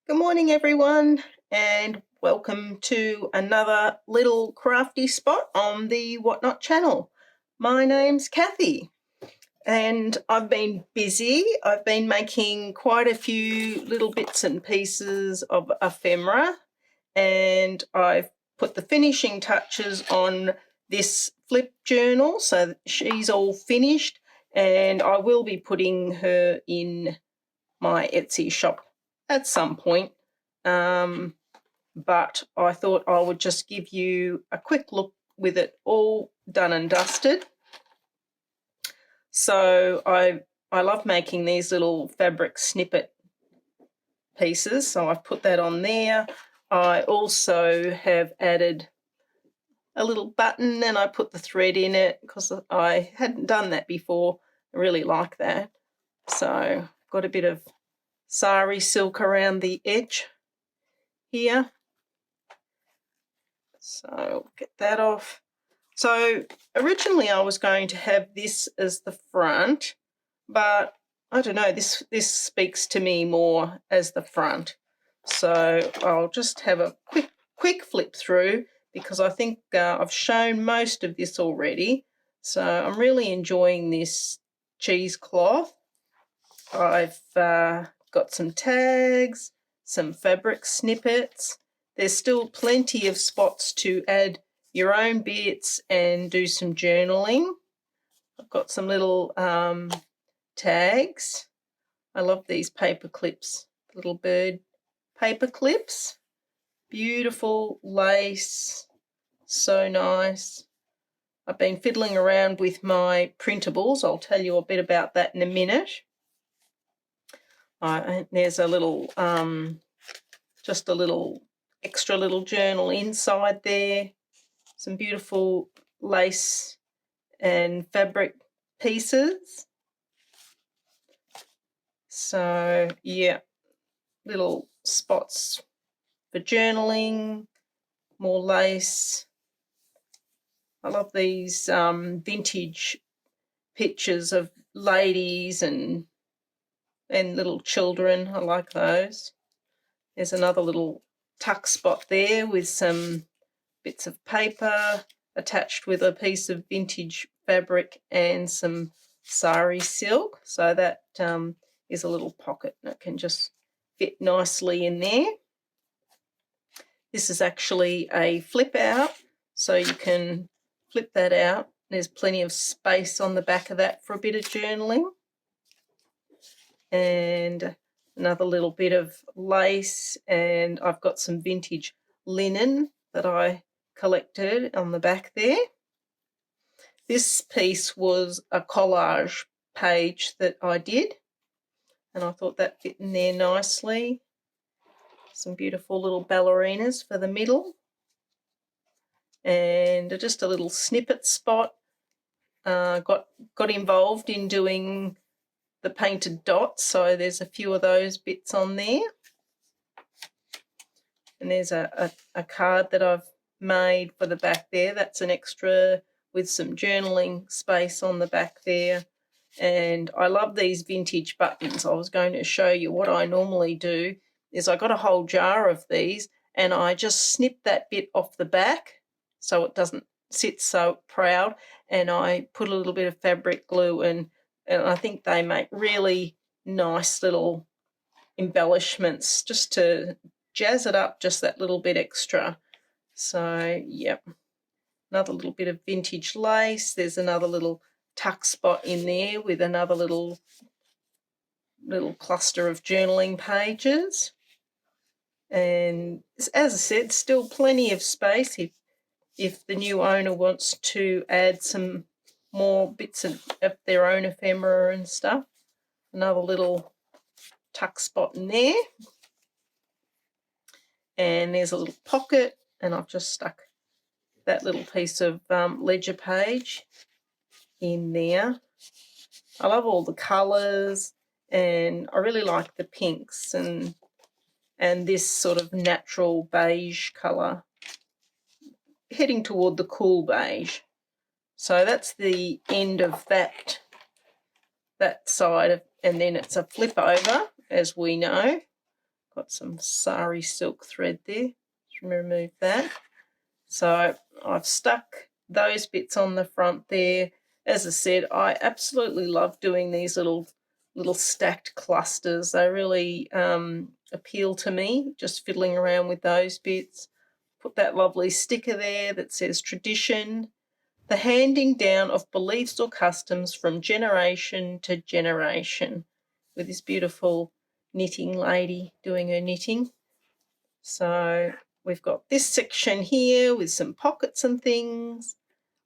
Good morning everyone, and welcome to another little crafty spot on the WhotKnot channel. My name's Kathy and I've been busy. I've been making quite a few little bits and pieces of ephemera, and I've put the finishing touches on this flip journal, so she's all finished, and I will be putting her in my Etsy shop at some point, but I thought I would just give you a quick look with it all done and dusted. So I love making these little fabric snippet pieces, so I've put that on there. I also have added a little button and I put the thread in it because I hadn't done that before. I really like that. So I've got a bit of sari silk around the edge here. So get that off. So originally I was going to have this as the front, but I don't know, this speaks to me more as the front. So I'll just have a quick flip through because I think I've shown most of this already. So I'm really enjoying this cheesecloth. I've got some tags, some fabric snippets. There's still plenty of spots to add your own bits and do some journaling. I've got some little tags. I love these paper clips, little bird paper clips. Beautiful lace, so nice. I've been fiddling around with my printables. I'll tell you a bit about that in a minute. There's a little, just a little extra little journal inside there. Some beautiful lace and fabric pieces. So yeah, little spots for journaling, more lace. I love these vintage pictures of ladies and little children. I like those. There's another little tuck spot there with some bits of paper attached with a piece of vintage fabric and some sari silk. So that is a little pocket and it can just fit nicely in there. This is actually a flip out, so you can flip that out. There's plenty of space on the back of that for a bit of journaling. And another little bit of lace, and I've got some vintage linen that I collected on the back there. This piece was a collage page that I did, and I thought that fit in there nicely. Some beautiful little ballerinas for the middle, and just a little snippet spot. Got involved in doing the painted dots, so there's a few of those bits on there. And there's a card that I've made for the back there. That's an extra with some journaling space on the back there. And I love these vintage buttons. I was going to show you what I normally do is I got a whole jar of these and I just snip that bit off the back so it doesn't sit so proud, and I put a little bit of fabric glue and I think they make really nice little embellishments just to jazz it up just that little bit extra. So, yep, another little bit of vintage lace. There's another little tuck spot in there with another little cluster of journaling pages. And as I said, still plenty of space if the new owner wants to add some more bits of their own ephemera and stuff. Another little tuck spot in there. And there's a little pocket, and I've just stuck that little piece of ledger page in there. I love all the colours, and I really like the pinks and this sort of natural beige colour, heading toward the cool beige. So that's the end of that side of, and then it's a flip over, as we know. got some sari silk thread there. Just remove that. So I've stuck those bits on the front there. As I said, I absolutely love doing these little stacked clusters. They really appeal to me, just fiddling around with those bits. Put that lovely sticker there that says tradition, the handing down of beliefs or customs from generation to generation, with this beautiful knitting lady doing her knitting. So we've got this section here with some pockets and things.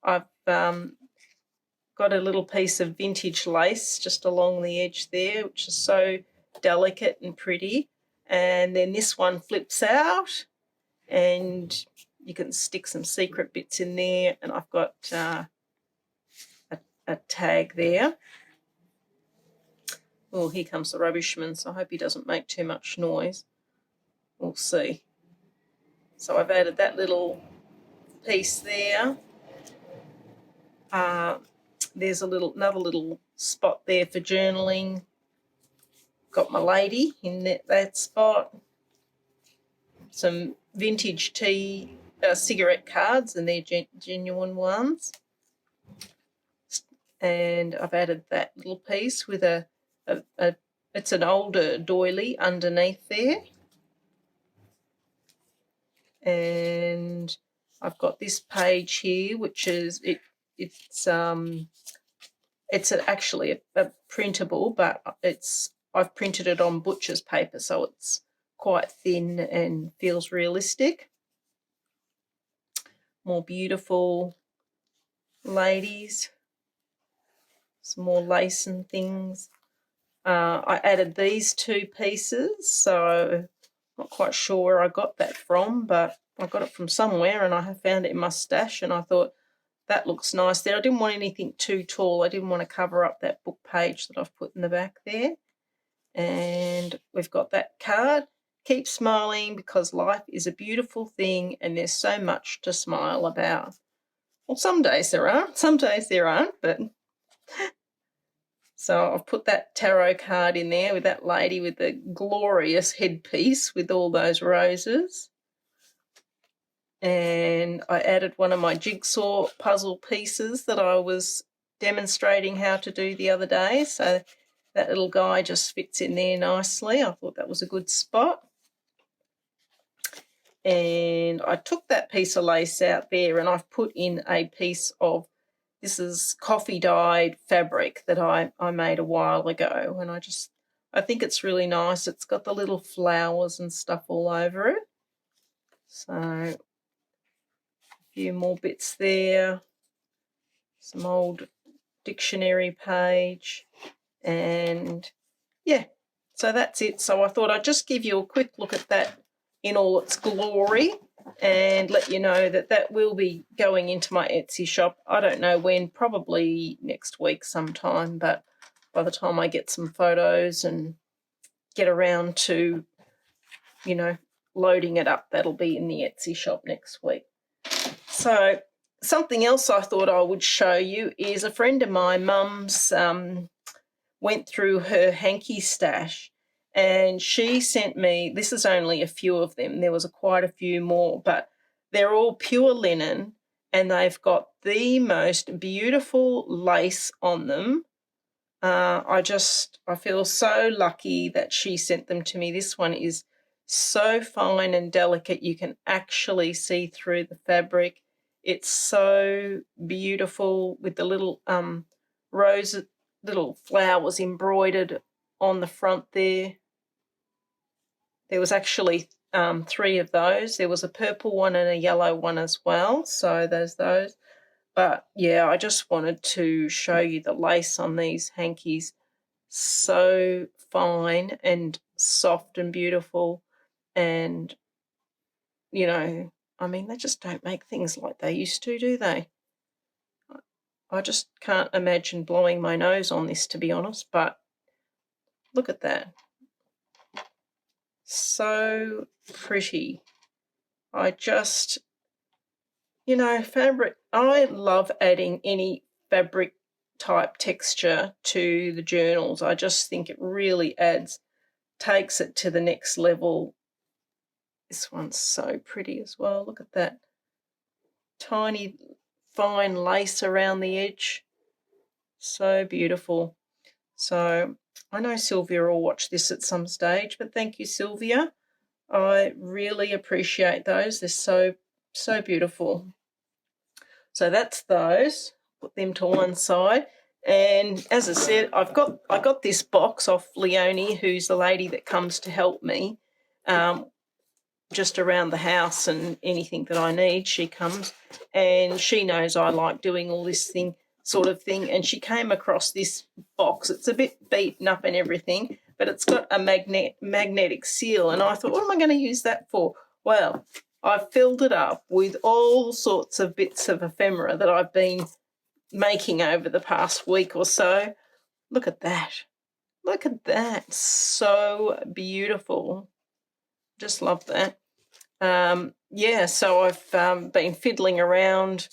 I've got a little piece of vintage lace just along the edge there, which is so delicate and pretty. And then this one flips out and you can stick some secret bits in there. And I've got a tag there. Oh, here comes the rubbishman, so I hope he doesn't make too much noise. We'll see. So I've added that little piece there. There's another little spot there for journaling. Got my lady in that spot. Some vintage tea cigarette cards, and they're genuine ones. And I've added that little piece with it's an older doily underneath there. And I've got this page here, which is it's actually a printable, but I've printed it on butcher's paper, so it's quite thin and feels realistic. More beautiful ladies, some more lace and things. I added these two pieces, so not quite sure where I got that from, but I got it from somewhere and I found it in my stash and I thought that looks nice there. I didn't want anything too tall. I didn't want to cover up that book page that I've put in the back there. And we've got that card. Keep smiling because life is a beautiful thing and there's so much to smile about. Well, some days there aren't, some days there aren't, but... So I've put that tarot card in there with that lady with the glorious headpiece with all those roses. And I added one of my jigsaw puzzle pieces that I was demonstrating how to do the other day. So that little guy just fits in there nicely. I thought that was a good spot. And I took that piece of lace out there and I've put in a piece of, this is coffee dyed fabric that I made a while ago. And I think it's really nice. It's got the little flowers and stuff all over it. So a few more bits there. Some old dictionary page. And yeah, so that's it. So I thought I'd just give you a quick look at that in all its glory and let you know that that will be going into my Etsy shop. I don't know when, probably next week sometime, but by the time I get some photos and get around to, you know, loading it up, that'll be in the Etsy shop next week. So something else I thought I would show you is a friend of my mum's went through her hanky stash and she sent me, this is only a few of them, there was quite a few more, but they're all pure linen and they've got the most beautiful lace on them. I feel so lucky that she sent them to me. This one is so fine and delicate, you can actually see through the fabric. It's so beautiful with the little little flowers embroidered on the front there. There was actually 3 of those. There was a purple one and a yellow one as well. So there's those. But yeah, I just wanted to show you the lace on these hankies. So fine and soft and beautiful. And, you know, I mean, they just don't make things like they used to, do they? I just can't imagine blowing my nose on this, to be honest, but look at that. So pretty. I just, you know, fabric, I love adding any fabric type texture to the journals. I just think it really adds takes it to the next level. This one's so pretty as well. Look at that tiny fine lace around the edge. So beautiful. So I know Sylvia will watch this at some stage, but thank you, Sylvia. I really appreciate those. They're so beautiful. So that's those. Put them to one side. And as I said, I got this box off Leonie, who's the lady that comes to help me just around the house, and anything that I need, she comes, and she knows I like doing all this sort of thing. And she came across this box. It's a bit beaten up and everything, but it's got a magnetic seal, and I thought, what am I going to use that for? Well, I've filled it up with all sorts of bits of ephemera that I've been making over the past week or so. Look at that. Look at that. So beautiful. Just love that. Yeah, so I've been fiddling around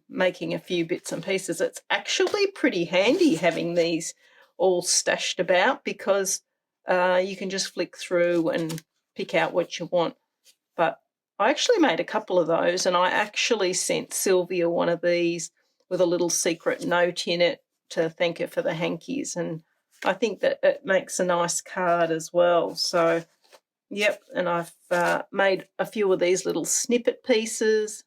making a few bits and pieces. It's actually pretty handy having these all stashed about, because you can just flick through and pick out what you want. But I actually made a couple of those, and I actually sent Sylvia one of these with a little secret note in it to thank her for the hankies, and I think that it makes a nice card as well. So yep, and I've made a few of these little snippet pieces.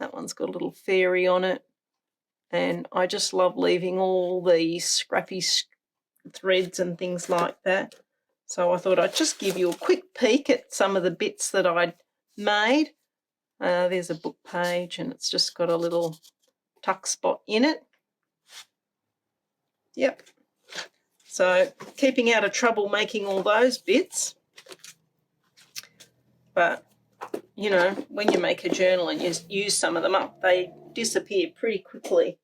That one's got a little fairy on it, and I just love leaving all the scrappy threads and things like that. So I thought I'd just give you a quick peek at some of the bits that I'd made. There's a book page, and it's just got a little tuck spot in it. Yep. So keeping out of trouble making all those bits. But, you know, when you make a journal and you use some of them up, they disappear pretty quickly.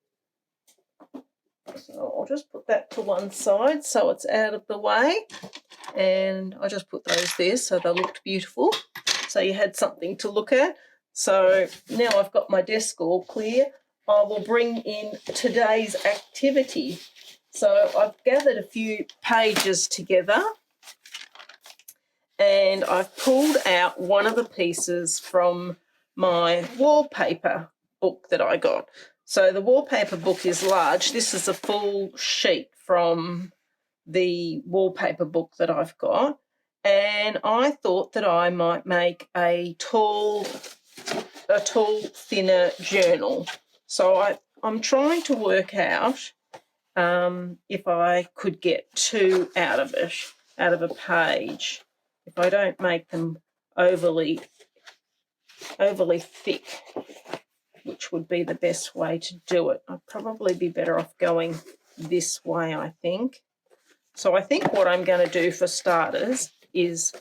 So I'll just put that to one side so it's out of the way. And I just put those there so they looked beautiful. So you had something to look at. So now I've got my desk all clear, I will bring in today's activity. So I've gathered a few pages together, and I've pulled out one of the pieces from my wallpaper book that I got. So the wallpaper book is large. This is a full sheet from the wallpaper book that I've got, and I thought that I might make a tall, thinner journal. So I'm trying to work out if I could get 2 out of it, out of a page, if I don't make them overly thick, which would be the best way to do it. I'd probably be better off going this way, I think. So I think what I'm going to do for starters is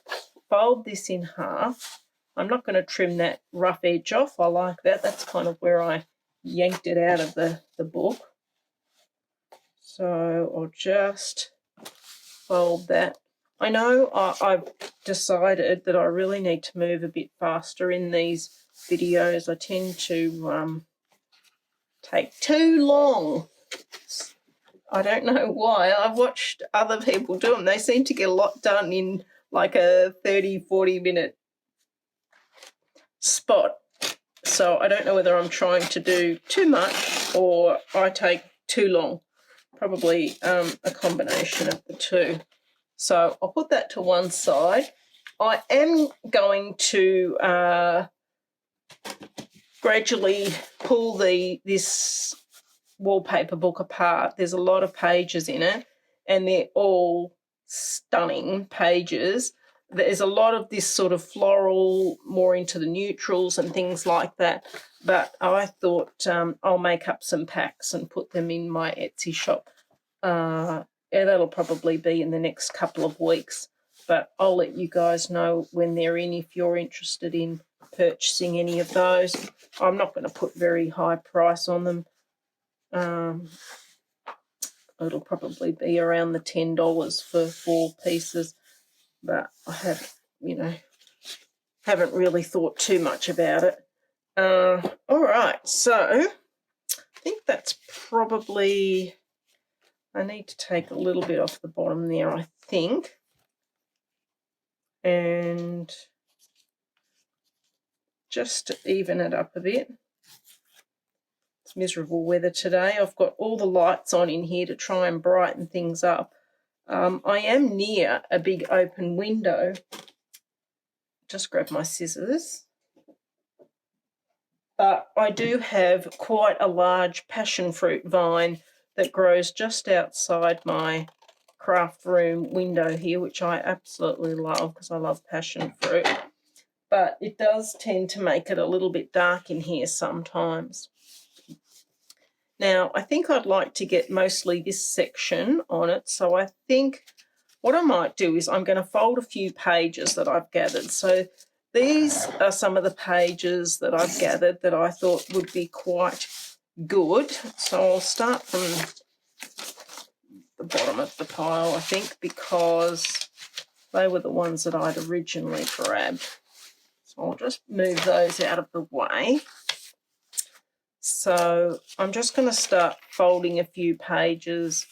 fold this in half. I'm not going to trim that rough edge off. I like that. That's kind of where I yanked it out of the book. So I'll just fold that. I know I've decided that I really need to move a bit faster in these videos. I tend to take too long. I don't know why. I've watched other people do them. They seem to get a lot done in like a 30, 40-minute spot. So I don't know whether I'm trying to do too much or I take too long. Probably a combination of the two. So I'll put that to one side. I am going to gradually pull this wallpaper book apart. There's a lot of pages in it, and they're all stunning pages. There's a lot of this sort of floral, more into the neutrals and things like that. But I thought I'll make up some packs and put them in my Etsy shop. Yeah, that'll probably be in the next couple of weeks. But I'll let you guys know when they're in if you're interested in purchasing any of those. I'm not going to put very high price on them. It'll probably be around the $10 for 4 pieces. But I have, haven't really thought too much about it. All right, so I think that's probably I need to take a little bit off the bottom there, I think. And just to even it up a bit. It's miserable weather today. I've got all the lights on in here to try and brighten things up. I am near a big open window. Just grab my scissors. But I do have quite a large passion fruit vine that grows just outside my craft room window here, which I absolutely love because I love passion fruit. But it does tend to make it a little bit dark in here sometimes. Now, I think I'd like to get mostly this section on it, so I think what I might do is I'm going to fold a few pages that I've gathered. So these are some of the pages that I've gathered that I thought would be quite good. So I'll start from the bottom of the pile, I think, because they were the ones that I'd originally grabbed. So I'll just move those out of the way. So I'm just going to start folding a few pages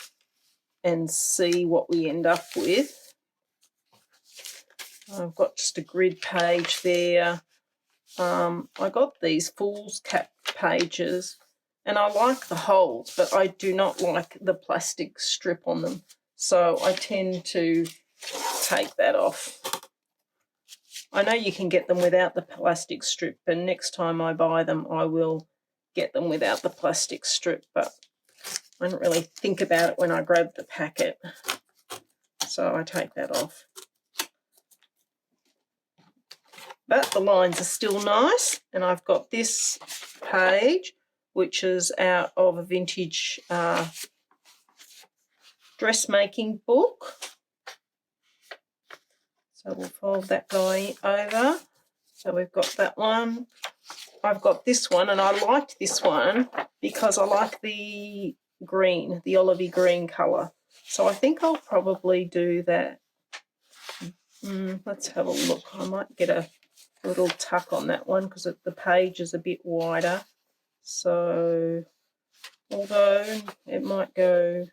and see what we end up with. I've got just a grid page there. I got these fool's cap pages and I like the holes, but I do not like the plastic strip on them. So I tend to take that off. I know you can get them without the plastic strip, and next time I buy them I will get them without the plastic strip, but I didn't really think about it when I grabbed the packet, so I take that off. But the lines are still nice, and I've got this page which is out of a vintage dressmaking book. So we'll fold that guy over. So we've got that one. I've got this one, and I liked this one because I like the green, the olivey green colour. So I think I'll probably do that. Let's have a look. I might get a little tuck on that one because the page is a bit wider. So although it might go...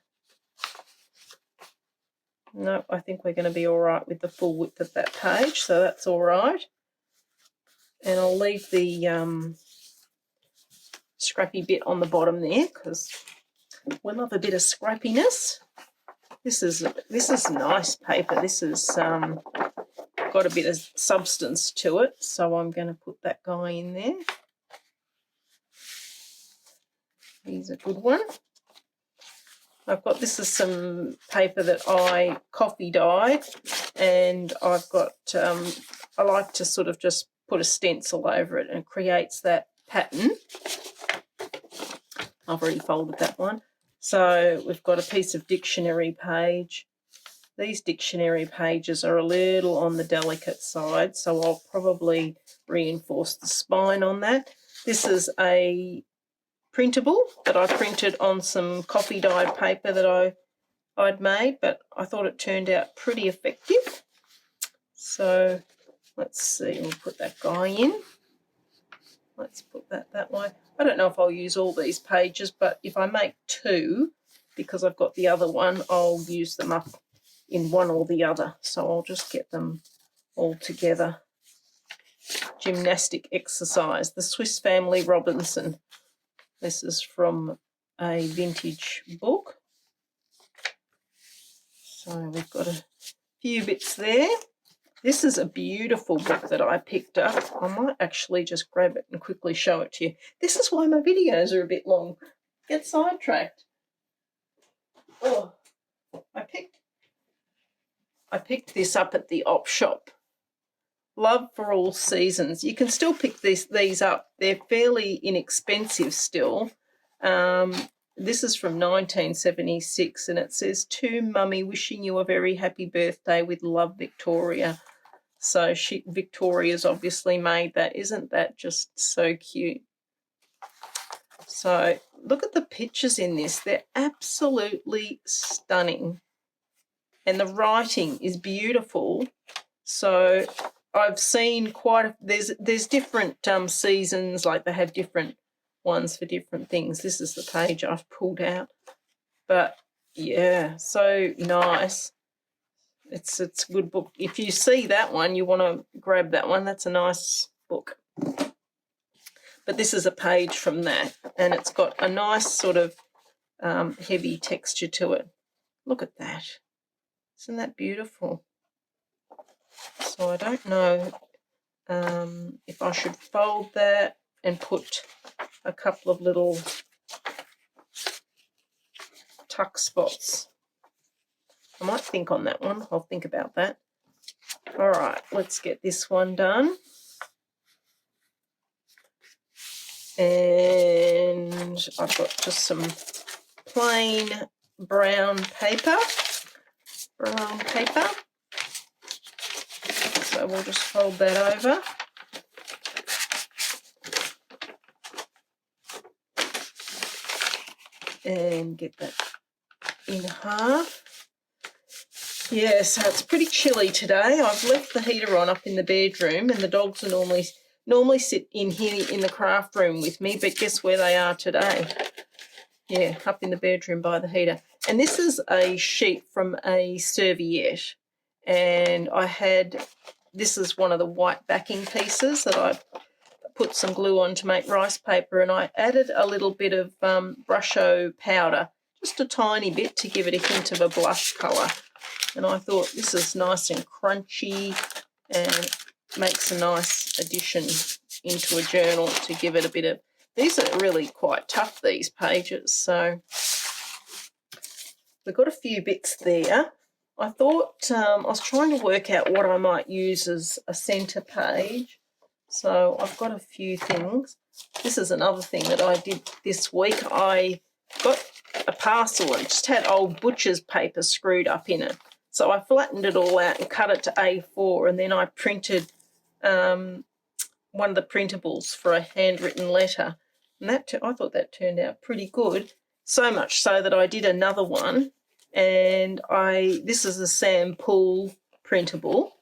No, I think we're going to be all right with the full width of that page, so that's all right. And I'll leave the scrappy bit on the bottom there because we love a bit of scrappiness. This is nice paper. This is got a bit of substance to it, so I'm going to put that guy in there. He's a good one. I've got, this is some paper that I coffee dyed, and I've got, I like to sort of just put a stencil over it and it creates that pattern. I've already folded that one. So we've got a piece of dictionary page. These dictionary pages are a little on the delicate side, so I'll probably reinforce the spine on that. This is a printable that I printed on some coffee dyed paper that I'd made, but I thought it turned out pretty effective. So let's see, we'll put that guy in. Let's put that way. I don't know if I'll use all these pages, but if I make two, because I've got the other one, I'll use them up in one or the other. So I'll just get them all together. Gymnastic exercise, the Swiss Family Robinson. This is from a vintage book. So we've got a few bits there. This is a beautiful book that I picked up. I might actually just grab it and quickly show it to you. This is why my videos are a bit long. Get sidetracked. Oh, I picked this up at the op shop. Love for All Seasons. You can still pick these up. They're fairly inexpensive still. This is from 1976, and it says, "To Mummy, wishing you a very happy birthday with love, Victoria." So Victoria's obviously made that. Isn't that just so cute? So look at the pictures in this. They're absolutely stunning. And the writing is beautiful. So I've seen there's different seasons, like they have different ones for different things. This is the page I've pulled out. But yeah, so nice. It's a good book. If you see that one, you want to grab that one. That's a nice book. But this is a page from that, and it's got a nice sort of heavy texture to it. Look at that. Isn't that beautiful? So I don't know if I should fold that and put a couple of little tuck spots. I might think on that one. I'll think about that. All right, let's get this one done. And I've got just some plain brown paper. So we'll just fold that over. And get that in half. Yeah, so it's pretty chilly today. I've left the heater on up in the bedroom, and the dogs are normally sit in here in the craft room with me, but guess where they are today? Yeah, up in the bedroom by the heater. And this is a sheet from a serviette, and this is one of the white backing pieces that I put some glue on to make rice paper, and I added a little bit of Brusho powder, just a tiny bit, to give it a hint of a blush colour. And I thought this is nice and crunchy and makes a nice addition into a journal to give it a bit of... These are really quite tough, these pages. So we've got a few bits there. I thought I was trying to work out what I might use as a centre page. So I've got a few things. This is another thing that I did this week. I got a parcel and just had old butcher's paper screwed up in it. So I flattened it all out and cut it to A4, and then I printed one of the printables for a handwritten letter. And I thought that turned out pretty good, so much so that I did another one. And this is a Sam Poole printable,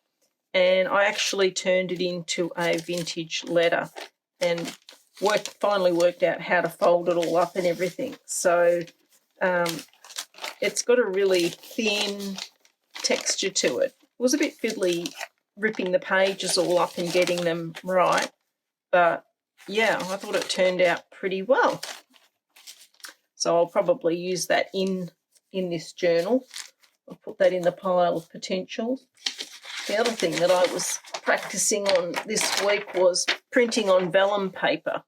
and I actually turned it into a vintage letter and finally worked out how to fold it all up and everything. So it's got a really thin texture to it. It was a bit fiddly ripping the pages all up and getting them right, but yeah, I thought it turned out pretty well. So I'll probably use that in this journal. I'll put that in the pile of potentials. The other thing that I was practicing on this week was printing on vellum paper.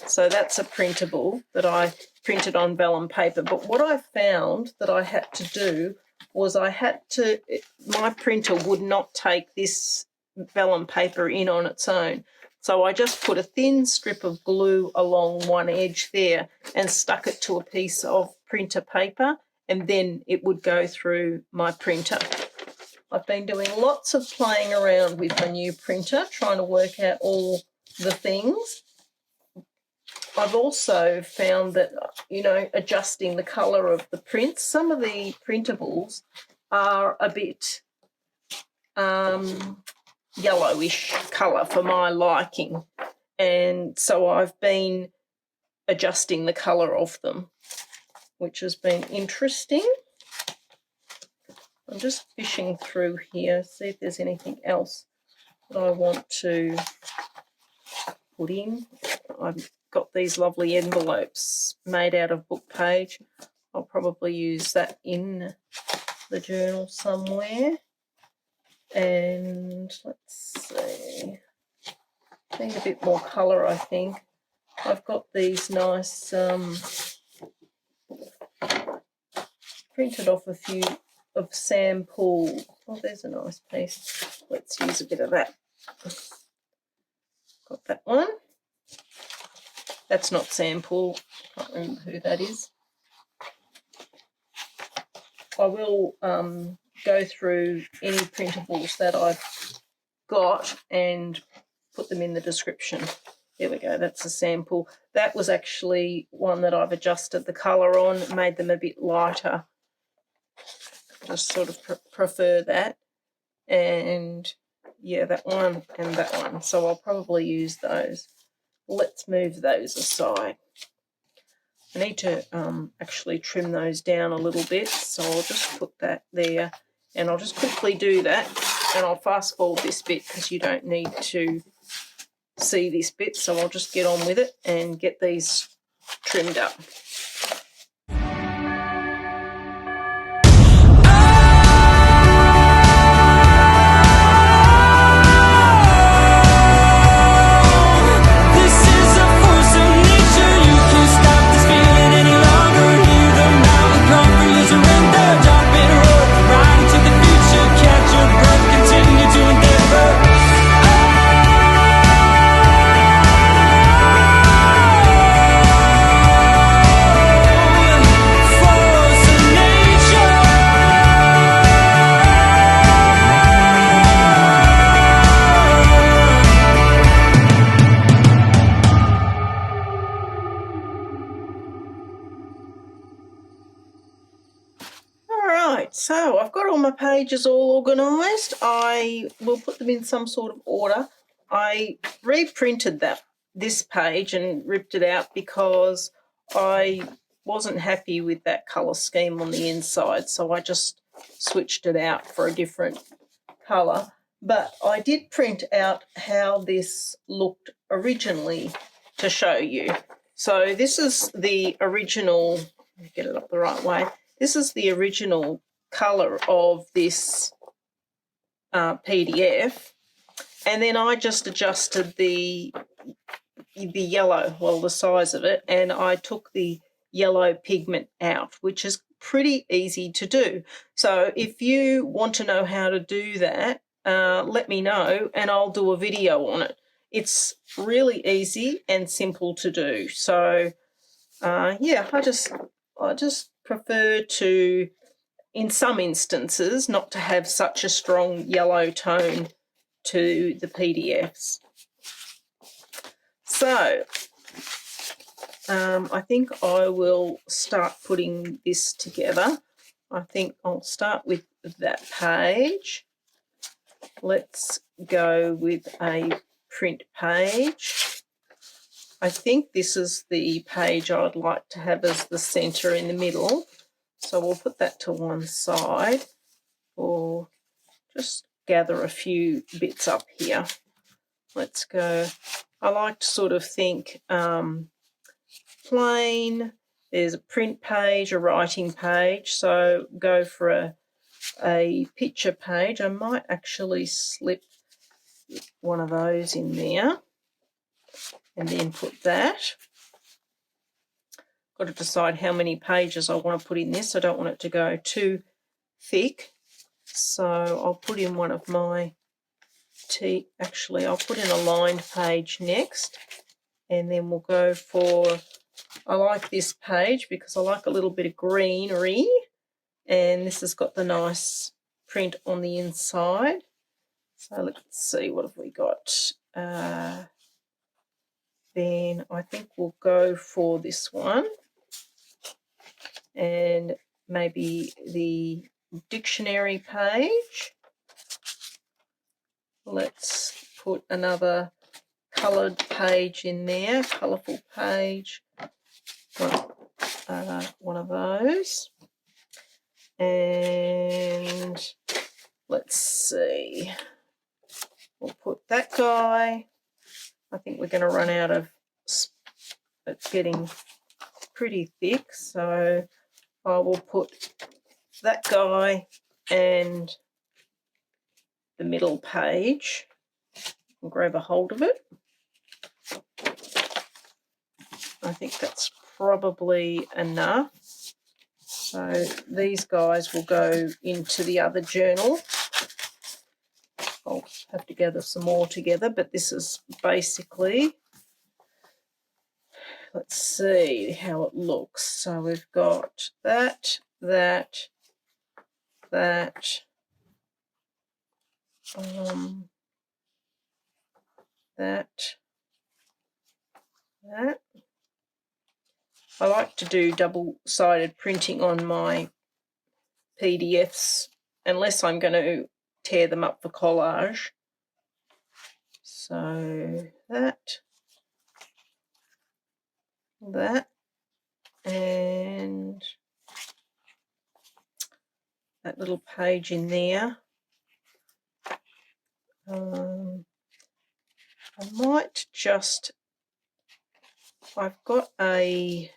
So that's a printable that I printed on vellum paper. But what I found that I had to do was my printer would not take this vellum paper in on its own. So I just put a thin strip of glue along one edge there and stuck it to a piece of printer paper, and then it would go through my printer. I've been doing lots of playing around with my new printer, trying to work out all the things. I've also found that, adjusting the colour of the prints, some of the printables are a bit yellowish colour for my liking, and so I've been adjusting the colour of them, which has been interesting. I'm just fishing through here, see if there's anything else that I want to put in. I've got these lovely envelopes made out of book page. I'll probably use that in the journal somewhere. And let's see, need a bit more colour, I think. I've got these nice printed off a few of Sam Poole. Oh, there's a nice piece. Let's use a bit of that. Got that one. That's not Sam Poole. I can't remember who that is. I will go through any printables that I've got and put them in the description. There we go, that's a Sam Poole. That was actually one that I've adjusted the colour on, made them a bit lighter. Just sort of prefer that. And yeah, that one and that one. So I'll probably use those. Let's move those aside. I need to actually trim those down a little bit, so I'll just put that there, and I'll just quickly do that, and I'll fast forward this bit because you don't need to see this bit, so I'll just get on with it and get these trimmed up. So I've got all my pages all organised. I will put them in some sort of order. I reprinted this page and ripped it out because I wasn't happy with that colour scheme on the inside, so I just switched it out for a different colour. But I did print out how this looked originally to show you. So this is the original, let me get it up the right way. This is the original colour of this PDF, and then I just adjusted the yellow, well, the size of it, and I took the yellow pigment out, which is pretty easy to do. So if you want to know how to do that, let me know and I'll do a video on it. It's really easy and simple to do. So yeah, I just prefer to, in some instances, not to have such a strong yellow tone to the PDFs. So I think I will start putting this together. I think I'll start with that page. Let's go with a print page. I think this is the page I'd like to have as the centre in the middle. So we'll put that to one side, or just gather a few bits up here. Let's go. I like to sort of think plain. There's a print page, a writing page, so go for a picture page. I might actually slip one of those in there and then put that. Got to decide how many pages I want to put in this. I don't want it to go too thick, so I'll put in one of my actually I'll put in a lined page next, and then we'll go for, I like this page because I like a little bit of greenery, and this has got the nice print on the inside. So let's see, what have we got? Then I think we'll go for this one, and maybe the dictionary page. Let's put another coloured page in there, colourful page, one of those. And let's see, we'll put that guy. I think we're going to run out of, it's getting pretty thick, so I will put that guy and the middle page. I'll grab a hold of it. I think that's probably enough. So these guys will go into the other journal. I'll have to gather some more together, but this is basically, let's see how it looks. So we've got that, that, that, that. I like to do double-sided printing on my PDFs unless I'm going to tear them up for collage. So that, and that little page in there. I might just, I've got a,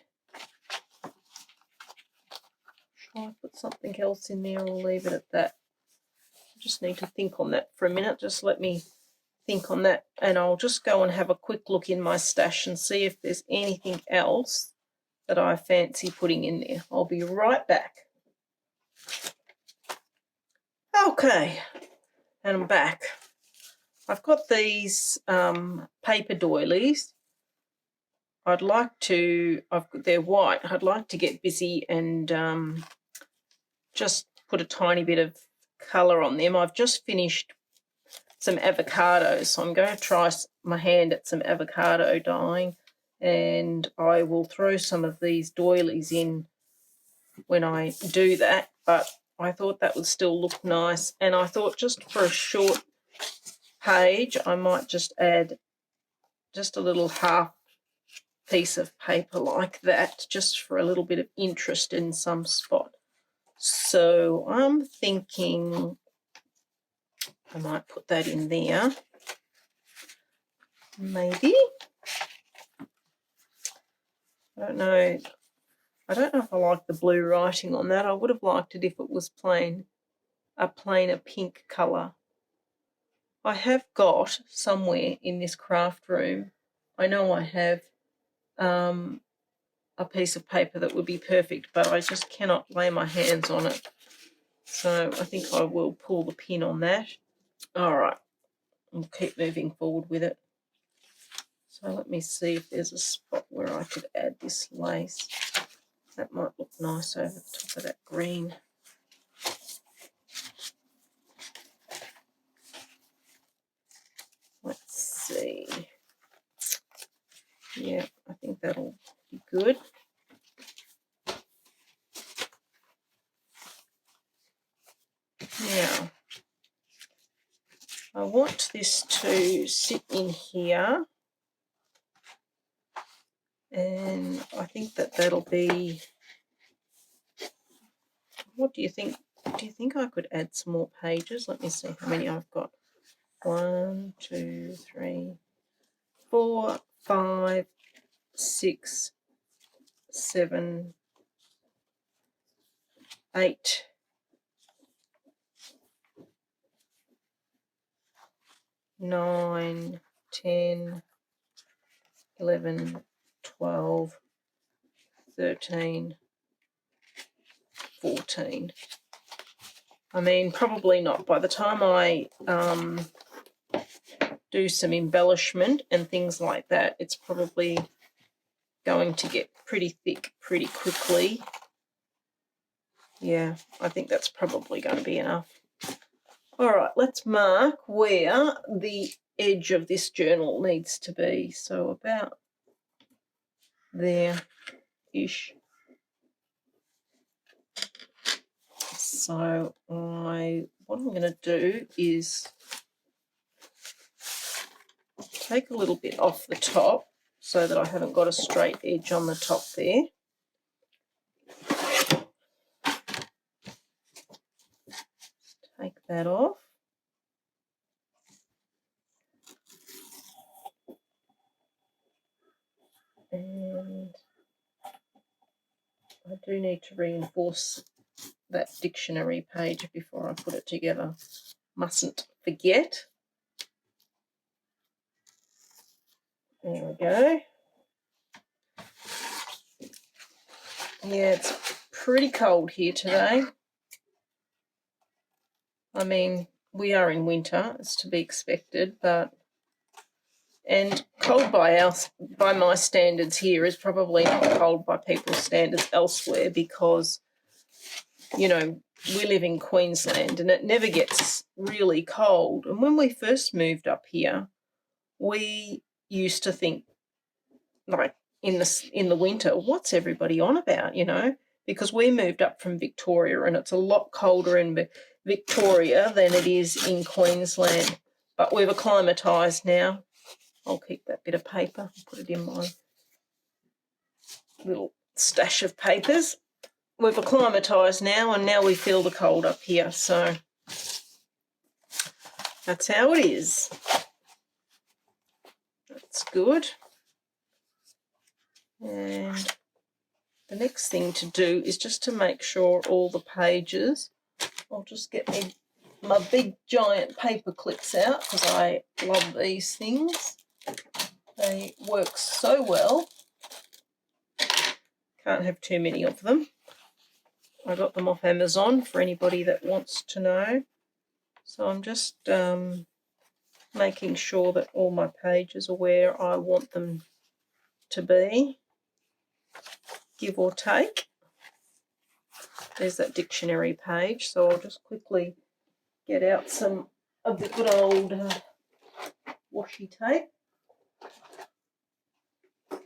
shall I put something else in there or leave it at that? I just need to think on that for a minute. Just let me think on that, and I'll just go and have a quick look in my stash and see if there's anything else that I fancy putting in there. I'll be right back. Okay, and I'm back. I've got these paper doilies. I'd like to, they're white, I'd like to get busy and just put a tiny bit of colour on them. I've just finished some avocados, so I'm going to try my hand at some avocado dyeing, and I will throw some of these doilies in when I do that, but I thought that would still look nice, and I thought just for a short page I might just add just a little half piece of paper like that, just for a little bit of interest in some spot. So I'm thinking I might put that in there, maybe. I don't know if I like the blue writing on that. I would have liked it if it was a plainer pink colour. I have got somewhere in this craft room, I know I have a piece of paper that would be perfect, but I just cannot lay my hands on it. So I think I will pull the pin on that. All right, I'll keep moving forward with it. So let me see if there's a spot where I could add this lace. That might look nice over the top of that green. Let's see. Yeah, I think that'll be good. Now, I want this to sit in here, and I think that'll be, what do you think? Do you think I could add some more pages? Let me see how many I've got. 1, 2, 3, 4, 5, 6, 7, 8, 9, 10, 11, 12, 13, 14. I mean, probably not. By the time I do some embellishment and things like that, it's probably going to get pretty thick pretty quickly. Yeah, I think that's probably going to be enough. All right, let's mark where the edge of this journal needs to be. So about there-ish. So what I'm going to do is take a little bit off the top so that I haven't got a straight edge on the top there. Take that off. And I do need to reinforce that dictionary page before I put it together. Mustn't forget. There we go. Yeah, it's pretty cold here today. I mean, we are in winter, it's to be expected, and cold by my standards here is probably not cold by people's standards elsewhere, because, you know, we live in Queensland and it never gets really cold. And when we first moved up here, we used to think, like, in the winter, what's everybody on about, you know? Because we moved up from Victoria and it's a lot colder in Victoria than it is in Queensland. But we've acclimatised now. I'll keep that bit of paper and put it in my little stash of papers. We've acclimatised now, and now we feel the cold up here, so that's how it is. That's good. And the next thing to do is just to make sure all the pages, I'll just get my big giant paper clips out because I love these things. They work so well. Can't have too many of them. I got them off Amazon for anybody that wants to know. So I'm just making sure that all my pages are where I want them to be, give or take. There's that dictionary page, so I'll just quickly get out some of the good old washi tape.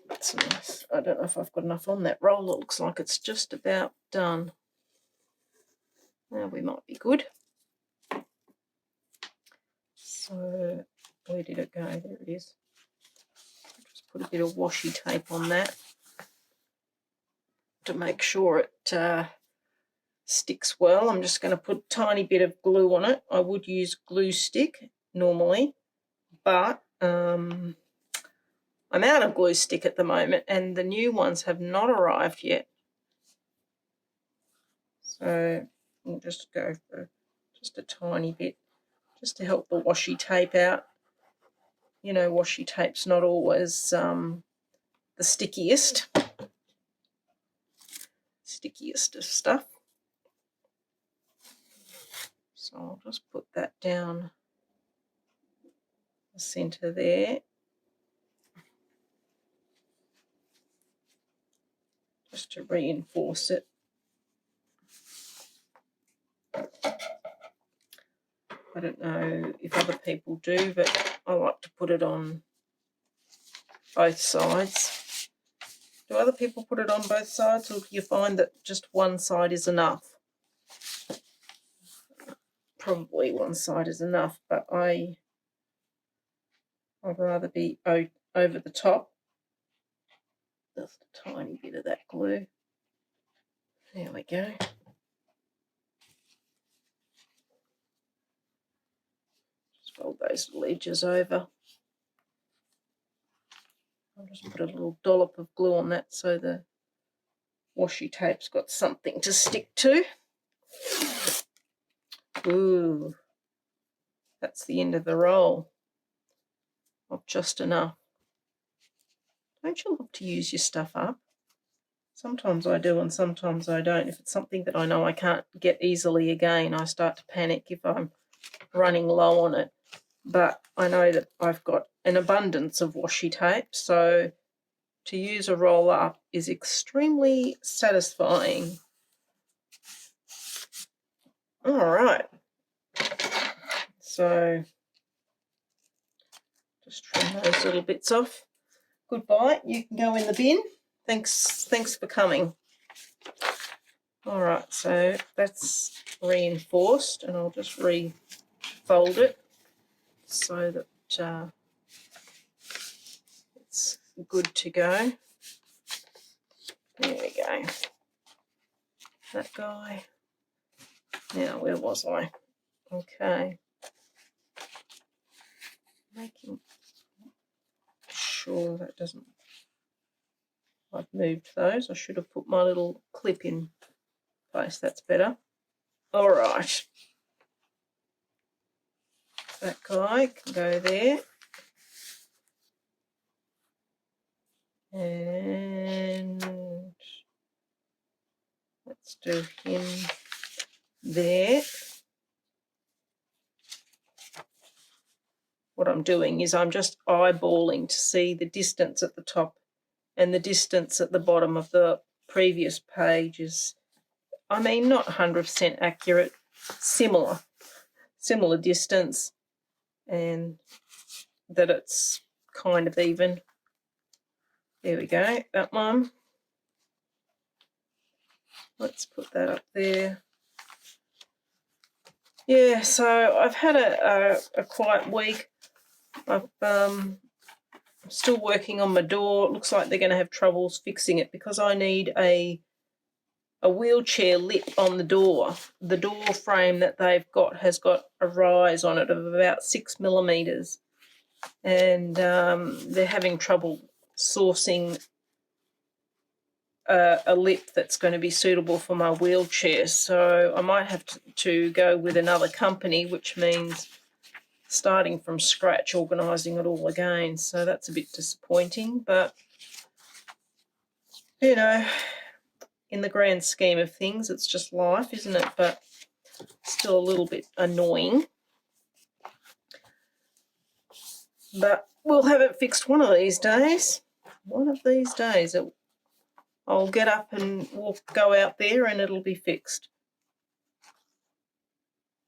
That's nice. I don't know if I've got enough on that roll. It looks like it's just about done. Now we might be good. So where did it go? There it is. Just put a bit of washi tape on that to make sure it sticks well. I'm just going to put a tiny bit of glue on it. I would use glue stick normally, but I'm out of glue stick at the moment, and the new ones have not arrived yet. So we'll just go for just a tiny bit, just to help the washi tape out. You know, washi tape's not always the stickiest of stuff. So I'll just put that down the centre there. Just to reinforce it. I don't know if other people do, but I like to put it on both sides. Do other people put it on both sides, or do you find that just one side is enough? Probably one side is enough, but I'd rather be over the top. Just a tiny bit of that glue. There we go. Just fold those little edges over. I'll just put a little dollop of glue on that so the washi tape's got something to stick to. Ooh, that's the end of the roll of just enough. Don't you love to use your stuff up? Sometimes I do and sometimes I don't. If it's something that I know I can't get easily again, I start to panic if I'm running low on it. But I know that I've got an abundance of washi tape, so to use a roll up is extremely satisfying. All right. So just trim those little bits off. Goodbye. You can go in the bin. Thanks for coming. All right, so that's reinforced, and I'll just refold it so that it's good to go. There we go. That guy. Now, where was I? Okay. Making sure that doesn't... I've moved those. I should have put my little clip in place. That's better. All right. That guy can go there. And let's do him there. What I'm doing is I'm just eyeballing to see the distance at the top and the distance at the bottom of the previous pages. I mean, not 100% accurate, similar distance, and that it's kind of even. There we go, that one. Let's put that up there. Yeah, so I've had a quiet week. I've I'm still working on my door. It looks like they're going to have troubles fixing it because I need a wheelchair lip on the door. The door frame that they've got has got a rise on it of about 6 millimetres, and they're having trouble sourcing a lip that's going to be suitable for my wheelchair. So I might have to go with another company, which means starting from scratch, organising it all again. So that's a bit disappointing, but you know, in the grand scheme of things, it's just life, isn't it? But still a little bit annoying. But we'll have it fixed one of these days. One of these days I'll get up and go out there and it'll be fixed.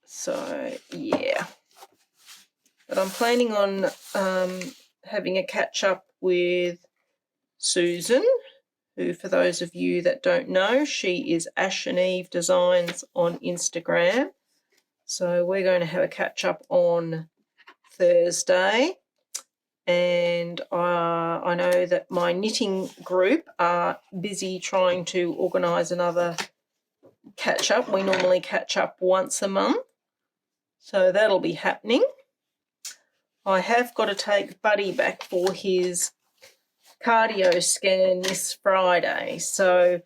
So, yeah. But I'm planning on having a catch-up with Susan, who, for those of you that don't know, she is Ash and Eve Designs on Instagram. So we're going to have a catch-up on Thursday. And I know that my knitting group are busy trying to organise another catch-up. We normally catch up once a month, so that'll be happening. I have got to take Buddy back for his cardio scan this Friday, so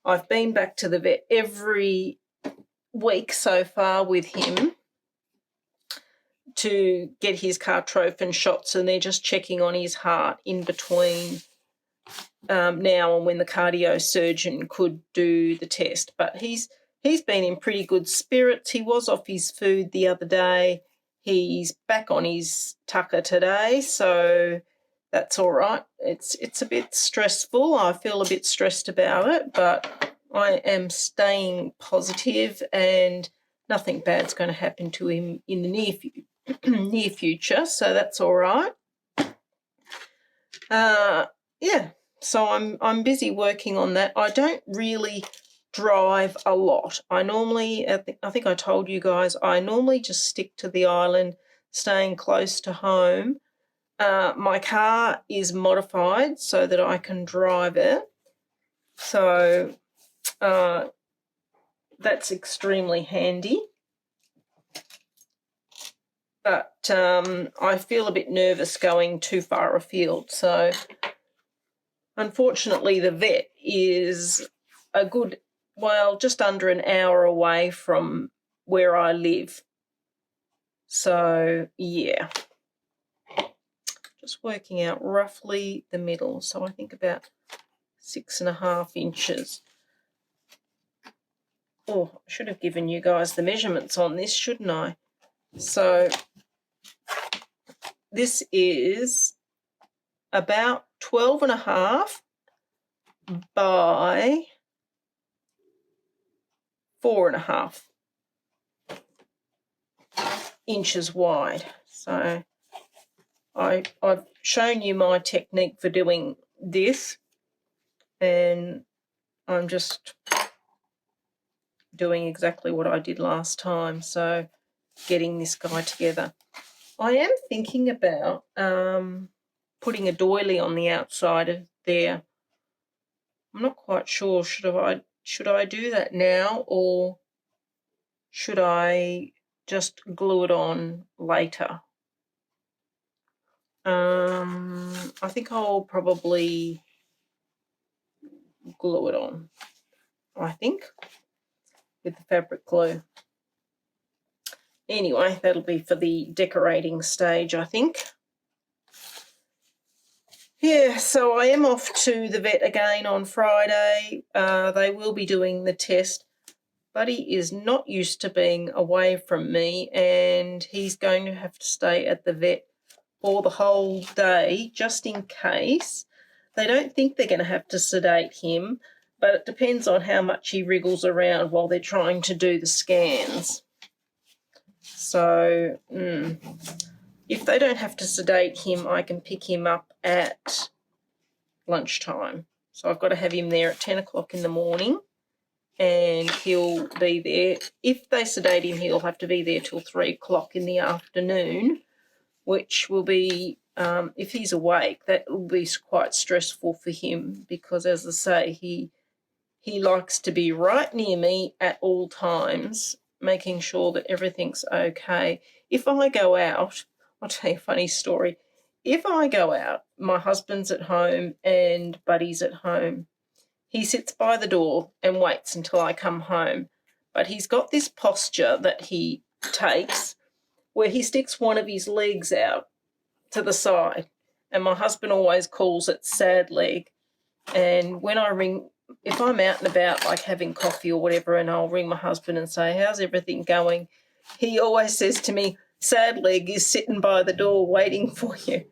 I've been back to the vet every week so far with him to get his cartrophin shots, and they're just checking on his heart in between now and when the cardio surgeon could do the test. But he's been in pretty good spirits. He was off his food the other day. He's back on his tucker today, so that's all right. It's a bit stressful. I feel a bit stressed about it, but I am staying positive and nothing bad's going to happen to him in the near future, so that's all right. Yeah, so I'm busy working on that. I don't really drive a lot. I think I told you guys, I normally just stick to the island, staying close to home. My car is modified so that I can drive it, so that's extremely handy. But I feel a bit nervous going too far afield. So unfortunately, the vet is a good, well, just under an hour away from where I live. So, yeah, just working out roughly the middle. So I think about 6.5 inches. Oh, I should have given you guys the measurements on this, shouldn't I? So this is about 12.5 by 4.5 inches wide. So I've shown you my technique for doing this, and I'm just doing exactly what I did last time, so getting this guy together. I am thinking about putting a doily on the outside of there. I'm not quite sure. Should I do that now, or should I just glue it on later? I think I'll probably glue it on, I think, with the fabric glue. Anyway, that'll be for the decorating stage, I think. Yeah, so I am off to the vet again on Friday. They will be doing the test. Buddy is not used to being away from me, and he's going to have to stay at the vet for the whole day just in case. They don't think they're going to have to sedate him, but it depends on how much he wriggles around while they're trying to do the scans. So if they don't have to sedate him, I can pick him up at lunchtime. So I've got to have him there at 10 o'clock in the morning, and he'll be there. If they sedate him, he'll have to be there till 3 o'clock in the afternoon, which will be if he's awake, that will be quite stressful for him because, as I say, he likes to be right near me at all times, making sure that everything's okay. If I go out, I'll tell you a funny story. If I go out, my husband's at home and Buddy's at home. He sits by the door and waits until I come home. But he's got this posture that he takes where he sticks one of his legs out to the side. And my husband always calls it sad leg. And when I ring, if I'm out and about, like having coffee or whatever, and I'll ring my husband and say, how's everything going? He always says to me, sad leg is sitting by the door waiting for you.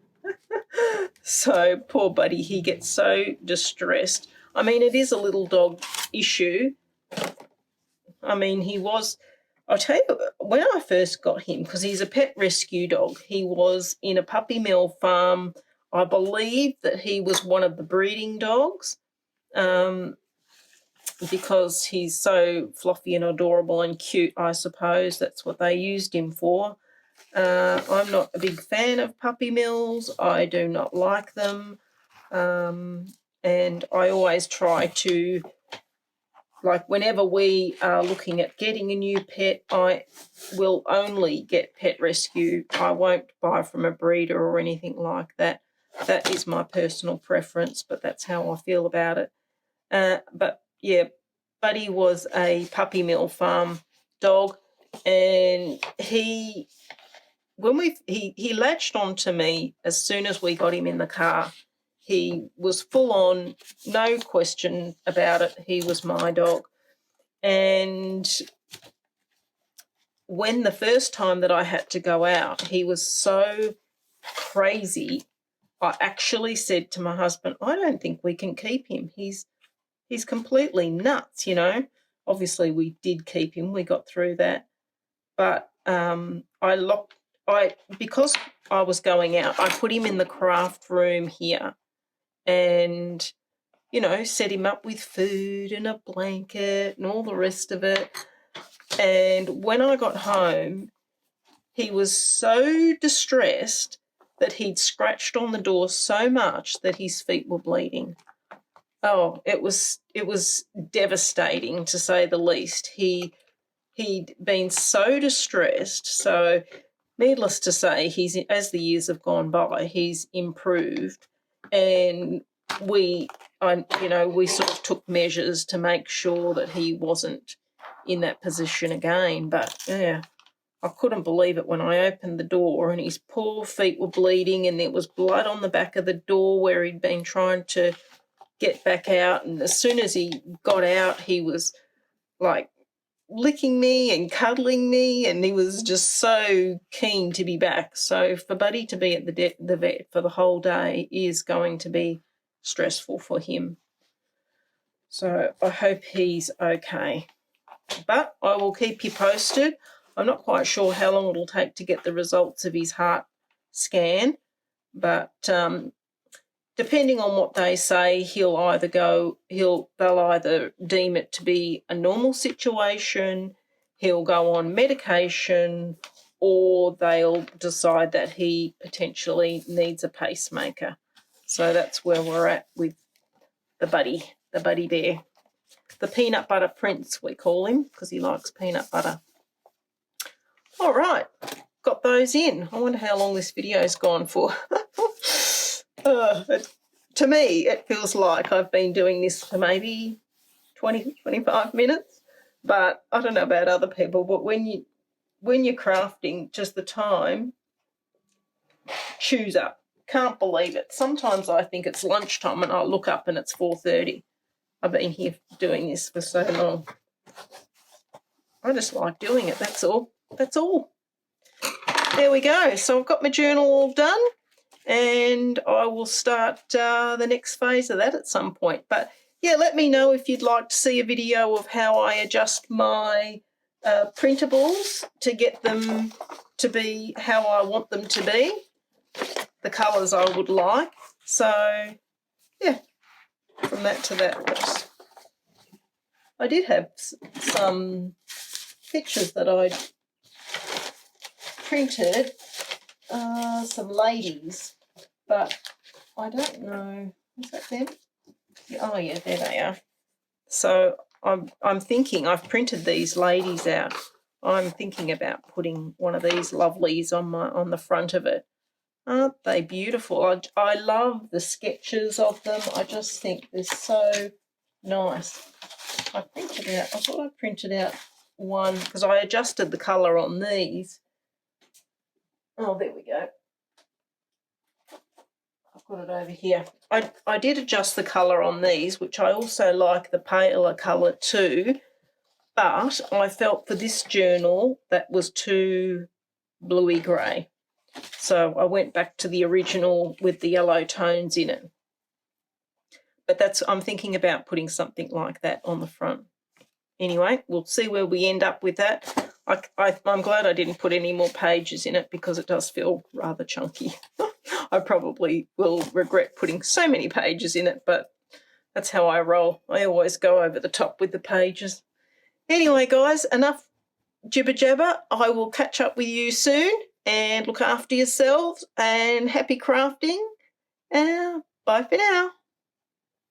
So poor Buddy, he gets so distressed. I mean, it is a little dog issue. I mean, I'll tell you, when I first got him, because he's a pet rescue dog, he was in a puppy mill farm. I believe that he was one of the breeding dogs because he's so fluffy and adorable and cute, I suppose. That's what they used him for. I'm not a big fan of puppy mills. I do not like them. And I always try to, like whenever we are looking at getting a new pet, I will only get pet rescue. I won't buy from a breeder or anything like that. That is my personal preference, but that's how I feel about it. But yeah, Buddy was a puppy mill farm dog, and he latched on to me as soon as we got him in the car. He was full on, no question about it. He was my dog. And when the first time that I had to go out, he was so crazy, I actually said to my husband, I don't think we can keep him. He's completely nuts, you know. Obviously, we did keep him. We got through that. But because I was going out, I put him in the craft room here and, you know, set him up with food and a blanket and all the rest of it. And when I got home, he was so distressed that he'd scratched on the door so much that his feet were bleeding. Oh, it was devastating, to say the least. He'd been so distressed. So needless to say, as the years have gone by, he's improved, and we sort of took measures to make sure that he wasn't in that position again. But yeah, I couldn't believe it when I opened the door and his poor feet were bleeding and there was blood on the back of the door where he'd been trying to get back out. And as soon as he got out, he was like licking me and cuddling me, and he was just so keen to be back. So for Buddy to be at the vet for the whole day is going to be stressful for him. So I hope he's okay. But I will keep you posted. I'm not quite sure how long it'll take to get the results of his heart scan, but depending on what they say, they'll either deem it to be a normal situation, he'll go on medication, or they'll decide that he potentially needs a pacemaker. So that's where we're at with the buddy bear. The peanut butter prince, we call him, because he likes peanut butter. All right, got those in. I wonder how long this video's gone for. To me, it feels like I've been doing this for maybe 20, 25 minutes, but I don't know about other people, but when you're crafting, just the time chews up. Can't believe it. Sometimes I think it's lunchtime and I look up and it's 4:30. I've been here doing this for so long. I just like doing it, that's all. That's all. There we go. So I've got my journal all done, and I will start the next phase of that at some point. But yeah, let me know if you'd like to see a video of how I adjust my printables to get them to be how I want them to be, the colours I would like. So yeah, from that to that. But I did have some pictures that I printed, some ladies. but I don't know. Is that them? Oh yeah, there they are. So I'm thinking, I've printed these ladies out. I'm thinking about putting one of these lovelies on the front of it. Aren't they beautiful? I love the sketches of them. I just think they're so nice. I thought I printed out one because I adjusted the colour on these. Oh, there we go. I've got it over here. I did adjust the colour on these, which I also like the paler colour too, but I felt for this journal that was too bluey grey. So I went back to the original with the yellow tones in it. But I'm thinking about putting something like that on the front. Anyway, we'll see where we end up with that. I'm glad I didn't put any more pages in it because it does feel rather chunky. I probably will regret putting so many pages in it, but that's how I roll. I always go over the top with the pages. Anyway, guys, enough jibber jabber. I will catch up with you soon, and look after yourselves and happy crafting. Bye for now.